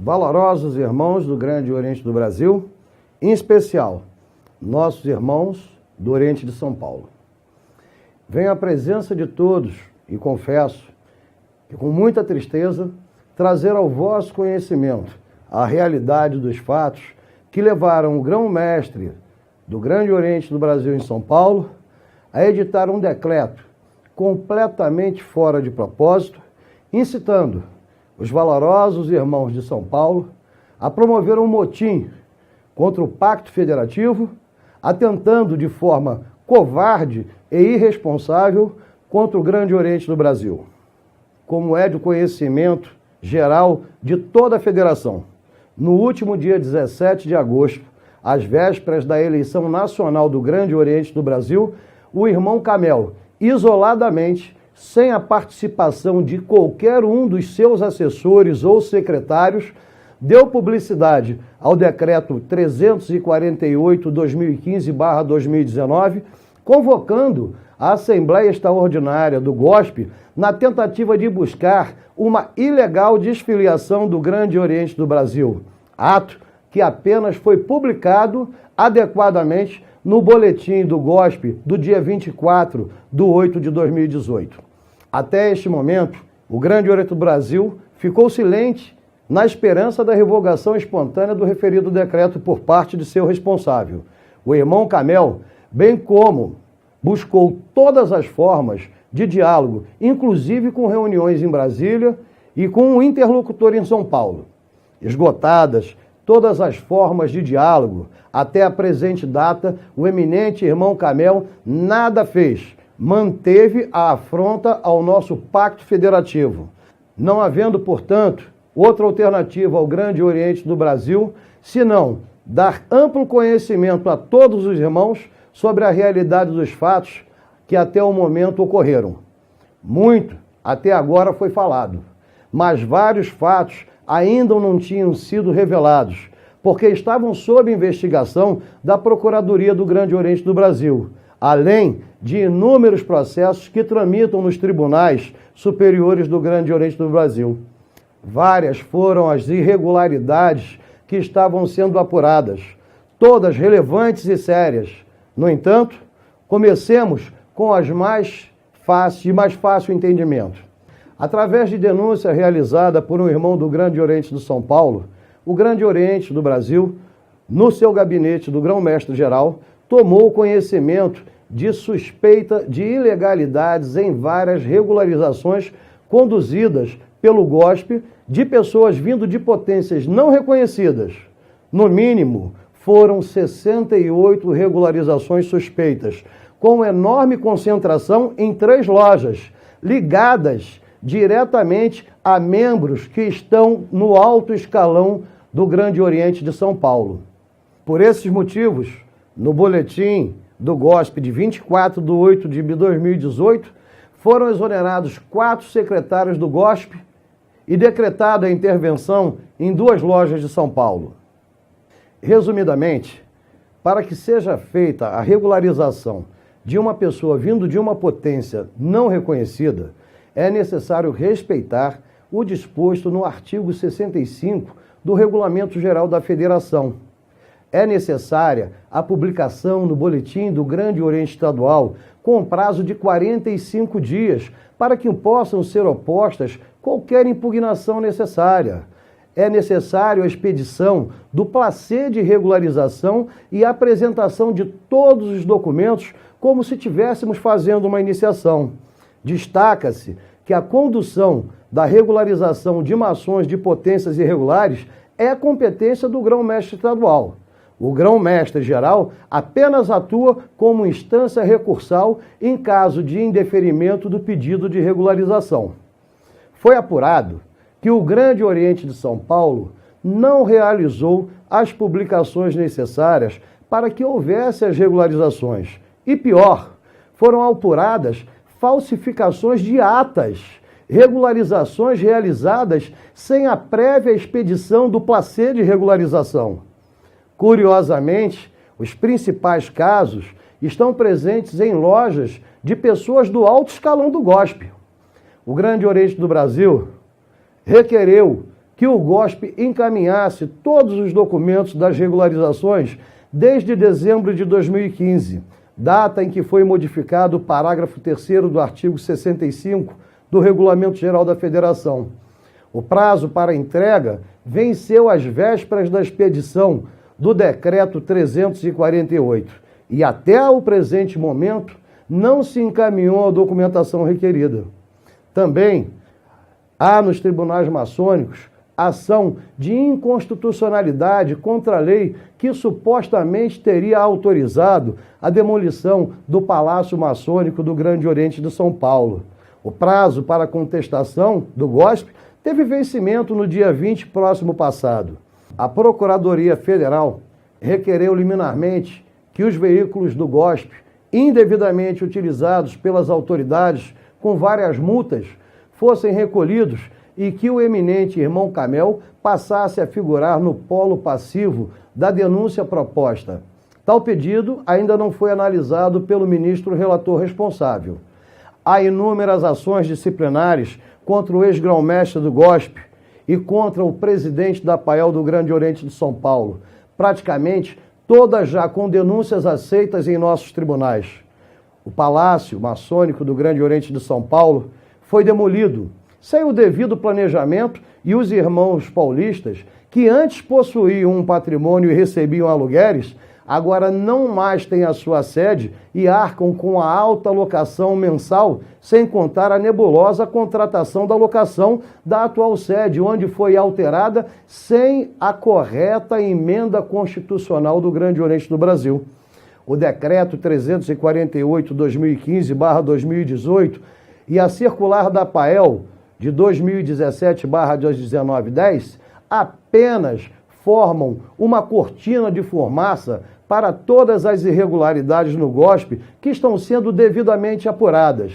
valorosos irmãos do Grande Oriente do Brasil, em especial, nossos irmãos do Oriente de São Paulo. Venho à presença de todos e confesso que, com muita tristeza, trazer ao vosso conhecimento a realidade dos fatos que levaram o grão-mestre do Grande Oriente do Brasil em São Paulo a editar um decreto completamente fora de propósito, incitando os valorosos irmãos de São Paulo a promover um motim contra o Pacto Federativo, atentando de forma covarde e irresponsável contra o Grande Oriente do Brasil. Como é de conhecimento geral de toda a federação, no último dia 17 de agosto, às vésperas da eleição nacional do Grande Oriente do Brasil, o irmão Camel, isoladamente, sem a participação de qualquer um dos seus assessores ou secretários, deu publicidade ao decreto 348/2015/2019, convocando a Assembleia Extraordinária do GOSP na tentativa de buscar uma ilegal desfiliação do Grande Oriente do Brasil, ato que apenas foi publicado adequadamente no boletim do GOSP do dia 24/8/2018. Até este momento, o Grande Oriente do Brasil ficou silente na esperança da revogação espontânea do referido decreto por parte de seu responsável, o irmão Camel, bem como buscou todas as formas de diálogo, inclusive com reuniões em Brasília e com um interlocutor em São Paulo. Esgotadas todas as formas de diálogo, até a presente data, o eminente irmão Camel nada fez, manteve a afronta ao nosso pacto federativo. Não havendo, portanto, outra alternativa ao Grande Oriente do Brasil, senão dar amplo conhecimento a todos os irmãos sobre a realidade dos fatos que até o momento ocorreram. Muito até agora foi falado, mas vários fatos ainda não tinham sido revelados, porque estavam sob investigação da Procuradoria do Grande Oriente do Brasil, além de inúmeros processos que tramitam nos tribunais superiores do Grande Oriente do Brasil. Várias foram as irregularidades que estavam sendo apuradas, todas relevantes e sérias. No entanto, comecemos com as mais fácil entendimento. Através de denúncia realizada por um irmão do Grande Oriente de São Paulo, o Grande Oriente do Brasil, no seu gabinete do Grão-Mestre-Geral, tomou conhecimento de suspeita de ilegalidades em várias regularizações conduzidas pelo GOSP de pessoas vindo de potências não reconhecidas. No mínimo, foram 68 regularizações suspeitas, com enorme concentração em 3 lojas, ligadas diretamente a membros que estão no alto escalão do Grande Oriente de São Paulo. Por esses motivos, no boletim do GOSP de 24/8/2018, foram exonerados 4 secretários do GOSP e decretada a intervenção em 2 lojas de São Paulo. Resumidamente, para que seja feita a regularização de uma pessoa vindo de uma potência não reconhecida, é necessário respeitar o disposto no artigo 65 do Regulamento Geral da Federação. É necessária a publicação no Boletim do Grande Oriente Estadual com prazo de 45 dias para que possam ser opostas qualquer impugnação necessária. É necessário a expedição do placê de regularização e a apresentação de todos os documentos como se estivéssemos fazendo uma iniciação. Destaca-se que a condução da regularização de mações de potências irregulares é competência do grão-mestre estadual. O grão-mestre geral apenas atua como instância recursal em caso de indeferimento do pedido de regularização. Foi apurado que o Grande Oriente de São Paulo não realizou as publicações necessárias para que houvesse as regularizações. E pior, foram apuradas falsificações de atas, regularizações realizadas sem a prévia expedição do placê de regularização. Curiosamente, os principais casos estão presentes em lojas de pessoas do alto escalão do GOSP. O Grande Oriente do Brasil requereu que o GOSP encaminhasse todos os documentos das regularizações desde dezembro de 2015, data em que foi modificado o parágrafo 3º do artigo 65 do Regulamento Geral da Federação. O prazo para entrega venceu às vésperas da expedição do Decreto 348 e até o presente momento não se encaminhou a documentação requerida. Também há nos tribunais maçônicos ação de inconstitucionalidade contra a lei que supostamente teria autorizado a demolição do Palácio Maçônico do Grande Oriente de São Paulo. O prazo para contestação do GOSP teve vencimento no dia 20 próximo passado. A Procuradoria Federal requereu liminarmente que os veículos do GOSP, indevidamente utilizados pelas autoridades com várias multas, fossem recolhidos e que o eminente irmão Camel passasse a figurar no polo passivo da denúncia proposta. Tal pedido ainda não foi analisado pelo ministro relator responsável. Há inúmeras ações disciplinares contra o ex-grão-mestre do GOSP e contra o presidente da APAEL do Grande Oriente de São Paulo, praticamente todas já com denúncias aceitas em nossos tribunais. O Palácio Maçônico do Grande Oriente de São Paulo foi demolido sem o devido planejamento e os irmãos paulistas, que antes possuíam um patrimônio e recebiam aluguéis, agora não mais têm a sua sede e arcam com a alta locação mensal, sem contar a nebulosa contratação da locação da atual sede, onde foi alterada sem a correta emenda constitucional do Grande Oriente do Brasil. O Decreto 348/2015/2018 e a Circular da APAEL de 2017/1910 apenas formam uma cortina de fumaça para todas as irregularidades no GOSP que estão sendo devidamente apuradas.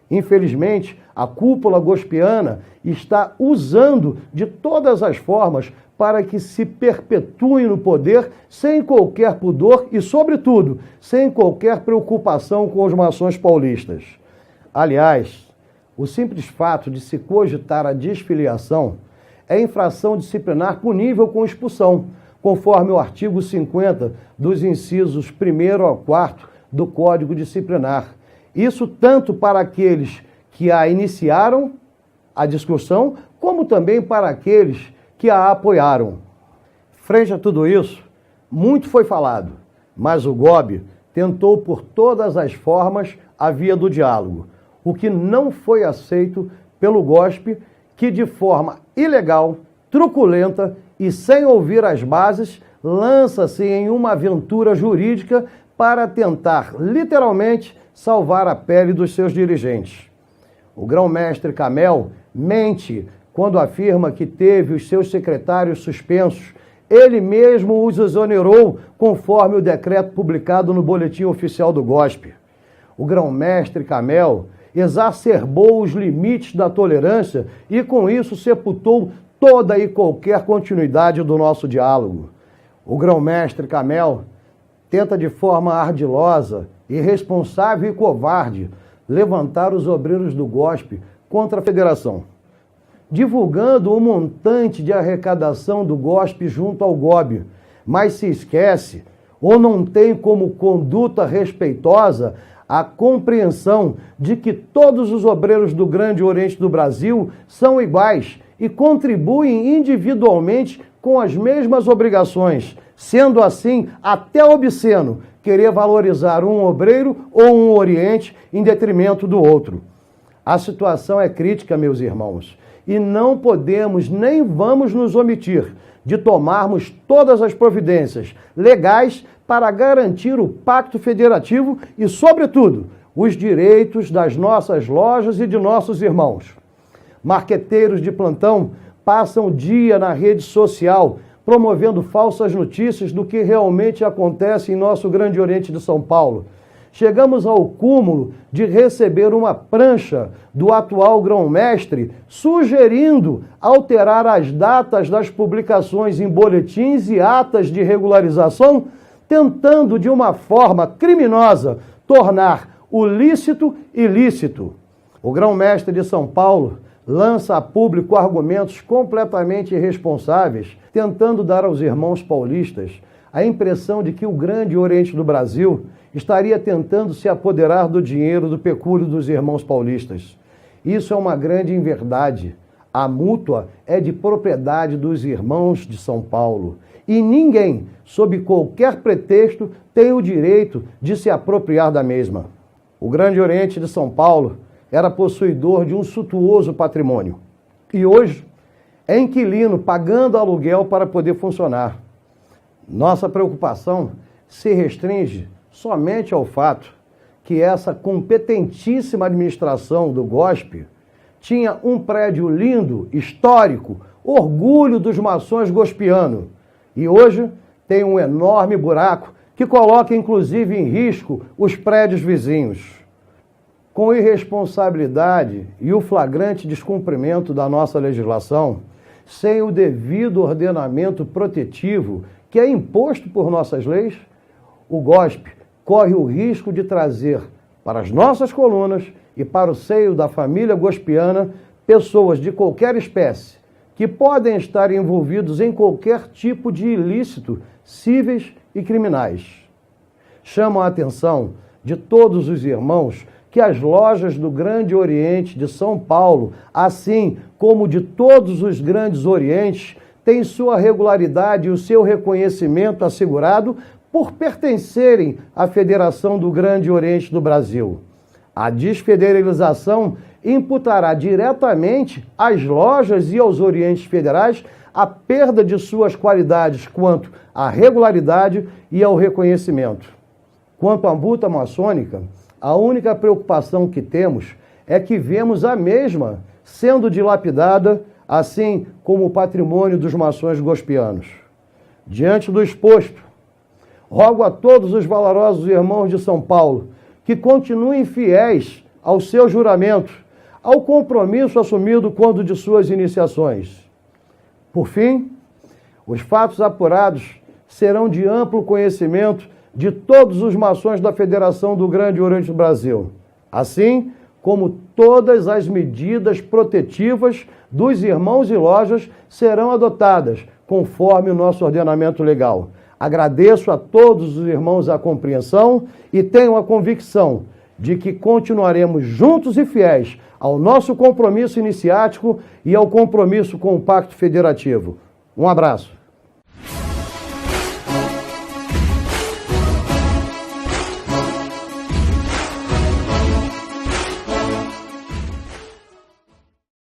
Infelizmente, a cúpula gospiana está usando de todas as formas para que se perpetue no poder sem qualquer pudor e, sobretudo, sem qualquer preocupação com os maçons paulistas. Aliás, o simples fato de se cogitar a desfiliação é infração disciplinar punível com expulsão, conforme o artigo 50 dos incisos 1º ao 4º do Código Disciplinar. Isso tanto para aqueles que a iniciaram, a discussão, como também para aqueles que a apoiaram. Frente a tudo isso, muito foi falado, mas o GOB tentou por todas as formas a via do diálogo, o que não foi aceito pelo GOSP, que de forma ilegal, truculenta e sem ouvir as bases, lança-se em uma aventura jurídica para tentar, literalmente, salvar a pele dos seus dirigentes. O grão-mestre Camel mente quando afirma que teve os seus secretários suspensos. Ele mesmo os exonerou, conforme o decreto publicado no Boletim Oficial do GOSP. O grão-mestre Camel exacerbou os limites da tolerância e, com isso, sepultou toda e qualquer continuidade do nosso diálogo. O grão-mestre Camel tenta de forma ardilosa, irresponsável e covarde levantar os obreiros do GOSP contra a federação, divulgando o montante de arrecadação do GOSP junto ao GOB, mas se esquece ou não tem como conduta respeitosa a compreensão de que todos os obreiros do Grande Oriente do Brasil são iguais e contribuem individualmente com as mesmas obrigações, sendo assim até obsceno querer valorizar um obreiro ou um oriente em detrimento do outro. A situação é crítica, meus irmãos, e não podemos nem vamos nos omitir de tomarmos todas as providências legais para garantir o pacto federativo e, sobretudo, os direitos das nossas lojas e de nossos irmãos. Marqueteiros de plantão passam o dia na rede social promovendo falsas notícias do que realmente acontece em nosso Grande Oriente de São Paulo. Chegamos ao cúmulo de receber uma prancha do atual grão-mestre sugerindo alterar as datas das publicações em boletins e atas de regularização, tentando de uma forma criminosa tornar o lícito ilícito. O grão-mestre de São Paulo lança a público argumentos completamente irresponsáveis, tentando dar aos irmãos paulistas a impressão de que o Grande Oriente do Brasil estaria tentando se apoderar do dinheiro do pecúlio dos irmãos paulistas. Isso é uma grande inverdade. A mútua é de propriedade dos irmãos de São Paulo e ninguém, sob qualquer pretexto, tem o direito de se apropriar da mesma. O Grande Oriente de São Paulo era possuidor de um suntuoso patrimônio e hoje é inquilino pagando aluguel para poder funcionar. Nossa preocupação se restringe somente ao fato que essa competentíssima administração do GOSP tinha um prédio lindo, histórico, orgulho dos maçons gospianos, e hoje tem um enorme buraco que coloca inclusive em risco os prédios vizinhos. Com irresponsabilidade e o flagrante descumprimento da nossa legislação, sem o devido ordenamento protetivo que é imposto por nossas leis, o GOSP corre o risco de trazer para as nossas colunas e para o seio da família gospiana pessoas de qualquer espécie que podem estar envolvidos em qualquer tipo de ilícito, cíveis e criminais. Chamo a atenção de todos os irmãos que as lojas do Grande Oriente de São Paulo, assim como de todos os grandes orientes, têm sua regularidade e o seu reconhecimento assegurado por pertencerem à Federação do Grande Oriente do Brasil. A desfederalização imputará diretamente às lojas e aos orientes federais a perda de suas qualidades quanto à regularidade e ao reconhecimento. Quanto à multa maçônica, a única preocupação que temos é que vemos a mesma sendo dilapidada, assim como o patrimônio dos maçons gospianos. Diante do exposto, rogo a todos os valorosos irmãos de São Paulo que continuem fiéis ao seu juramento, ao compromisso assumido quando de suas iniciações. Por fim, os fatos apurados serão de amplo conhecimento de todos os maçons da Federação do Grande Oriente do Brasil, assim como todas as medidas protetivas dos irmãos e lojas serão adotadas, conforme o nosso ordenamento legal. Agradeço a todos os irmãos a compreensão e tenho a convicção de que continuaremos juntos e fiéis ao nosso compromisso iniciático e ao compromisso com o Pacto Federativo. Um abraço.